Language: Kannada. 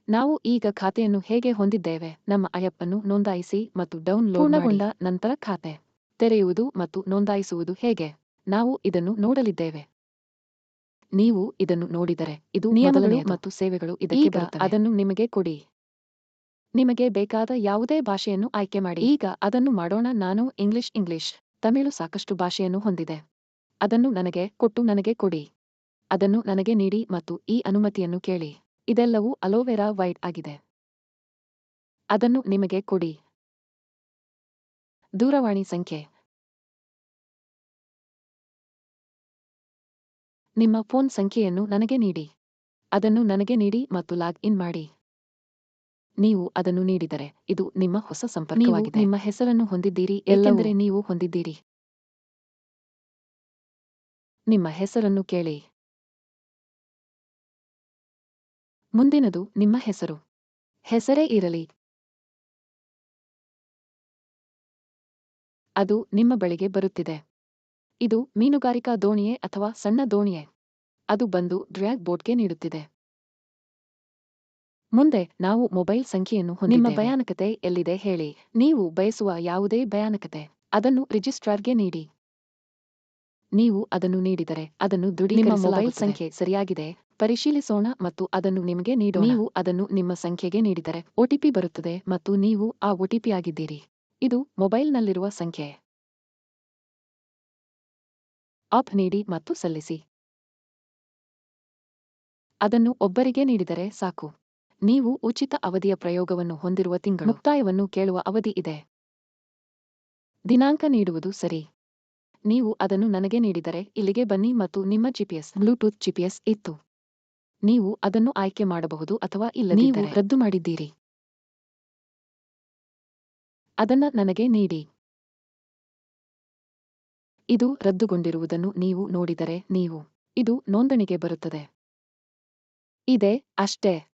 ನಾವು ಈಗ ಖಾತೆಯನ್ನು ಹೇಗೆ ಹೊಂದಿದ್ದೇವೆ? ನಮ್ಮ ಆ್ಯಪ್ ಅನ್ನು ನೋಂದಾಯಿಸಿ ಮತ್ತು ಡೌನ್ಲೋಡ್ ಪೂರ್ಣಗೊಂಡ ನಂತರ ಖಾತೆ ತೆರೆಯುವುದು ಮತ್ತು ನೋಂದಾಯಿಸುವುದು ಹೇಗೆ? ನಾವು ಇದನ್ನು ನೋಡಲಿದ್ದೇವೆ. ನೀವು ಇದನ್ನು ನೋಡಿದರೆ ಇದು ನಿಯಮಗಳು ಮತ್ತು ಸೇವೆಗಳು ಇದಕ್ಕೆ ಬರುತ್ತವೆ. ಅದನ್ನು ನಿಮಗೆ ಕೊಡಿ. ನಿಮಗೆ ಬೇಕಾದ ಯಾವುದೇ ಭಾಷೆಯನ್ನು ಆಯ್ಕೆ ಮಾಡಿ. ಈಗ ಅದನ್ನು ಮಾಡೋಣ. ನಾನು ಇಂಗ್ಲಿಷ್. ತಮಿಳು ಸಾಕಷ್ಟು ಭಾಷೆಯನ್ನು ಹೊಂದಿದೆ. ಅದನ್ನು ನನಗೆ ಕೊಟ್ಟು ನನಗೆ ಕೊಡಿ. ಅದನ್ನು ನನಗೆ ನೀಡಿ ಮತ್ತು ಈ ಅನುಮತಿಯನ್ನು ಕೇಳಿ. ಇದೆಲ್ಲವೂ ಅಲೋವೆರಾ ವೈಟ್ ಆಗಿದೆ. ಅದನ್ನು ನಿಮಗೆ ಕೊಡಿ. ದೂರವಾಣಿ ಸಂಖ್ಯೆ. ನಿಮ್ಮ ಫೋನ್ ಸಂಖ್ಯೆಯನ್ನು ನನಗೆ ನೀಡಿ. ಅದನ್ನು ನನಗೆ ನೀಡಿ ಮತ್ತು ಲಾಗ್ ಇನ್ ಮಾಡಿ. ನೀವು ಅದನ್ನು ನೀಡಿದರೆ ಇದು ನಿಮ್ಮ ಹೊಸ ಸಂಪರ್ಕವಾಗಿದೆ. ನೀವು ನಿಮ್ಮ ಹೆಸರನ್ನು ಹೊಂದಿದ್ದೀರಿ ಏಕೆಂದರೆ ನೀವು ಹೊಂದಿದ್ದೀರಿ. ನಿಮ್ಮ ಹೆಸರನ್ನು ಕೇಳಿ. ಮುಂದಿನದು ನಿಮ್ಮ ಹೆಸರು. ಹೆಸರೇ ಇರಲಿ. ಅದು ನಿಮ್ಮ ಬಳಿಗೆ ಬರುತ್ತಿದೆ. ಇದು ಮೀನುಗಾರಿಕಾ ದೋಣಿಯೇ ಅಥವಾ ಸಣ್ಣ ದೋಣಿಯೇ? ಅದು ಬಂದು ಡ್ರ್ಯಾಗ್ ಬೋಟ್ಗೆ ನೀಡುತ್ತಿದೆ. ಮುಂದೆ ನಾವು ಮೊಬೈಲ್ ಸಂಖ್ಯೆಯನ್ನು ಹೊಂದಿದ್ದೇವೆ. ನಿಮ್ಮ ಭಯಾನಕತೆ ಎಲ್ಲಿದೆ ಹೇಳಿ. ನೀವು ಬಯಸುವ ಯಾವುದೇ ಭಯಾನಕತೆ. ಅದನ್ನು ರಿಜಿಸ್ಟ್ರಾರ್ಗೆ ನೀಡಿ. ನೀವು ಅದನ್ನು ನೀಡಿದರೆ ಅದನ್ನು ದೃಢೀಕರಿಸಲಾಗುತ್ತದೆ. ನಿಮ್ಮ ಮೊಬೈಲ್ ಸಂಖ್ಯೆ ಸರಿಯಾಗಿದೆ. ಪರಿಶೀಲಿಸೋಣ ಮತ್ತು ಅದನ್ನು ನಿಮಗೆ ನೀಡೋಣ. ನೀವು ಅದನ್ನು ನಿಮ್ಮ ಸಂಖ್ಯೆಗೆ ನೀಡಿದರೆ ಒಟಿಪಿ ಬರುತ್ತದೆ ಮತ್ತು ನೀವು ಆ ಒಟಿಪಿ ಆಗಿದ್ದೀರಿ. ಇದು ಮೊಬೈಲ್ನಲ್ಲಿರುವ ಸಂಖ್ಯೆ. ಆಪ್ ನೀಡಿ ಮತ್ತು ಸಲ್ಲಿಸಿ. ಅದನ್ನು ಒಬ್ಬರಿಗೆ ನೀಡಿದರೆ ಸಾಕು. ನೀವು ಉಚಿತ ಅವಧಿಯ ಪ್ರಯೋಗವನ್ನು ಹೊಂದಿರುವ ತಿಂಗಳು ಮುಕ್ತಾಯವನ್ನು ಕೇಳುವ ಅವಧಿ ಇದೆ. ದಿನಾಂಕ ನೀಡುವುದು ಸರಿ. ನೀವು ಅದನ್ನು ನನಗೆ ನೀಡಿದರೆ ಇಲ್ಲಿಗೆ ಬನ್ನಿ ಮತ್ತು ನಿಮ್ಮ ಬ್ಲೂಟೂತ್ ಜಿಪಿಎಸ್ ಇತ್ತು. ನೀವು ಅದನ್ನು ಆಯ್ಕೆ ಮಾಡಬಹುದು ಅಥವಾ ಇಲ್ಲದಿದ್ದರೆ ನೀವು ರದ್ದು ಮಾಡಿದ್ದೀರಿ. ಅದನ್ನ ನನಗೆ ನೀಡಿ. ಇದು ರದ್ದುಗೊಂಡಿರುವುದನ್ನು ನೀವು ನೋಡಿದರೆ ಇದು ನೋಂದಣಿಗೆ ಬರುತ್ತದೆ. ಇದೆ ಅಷ್ಟೇ.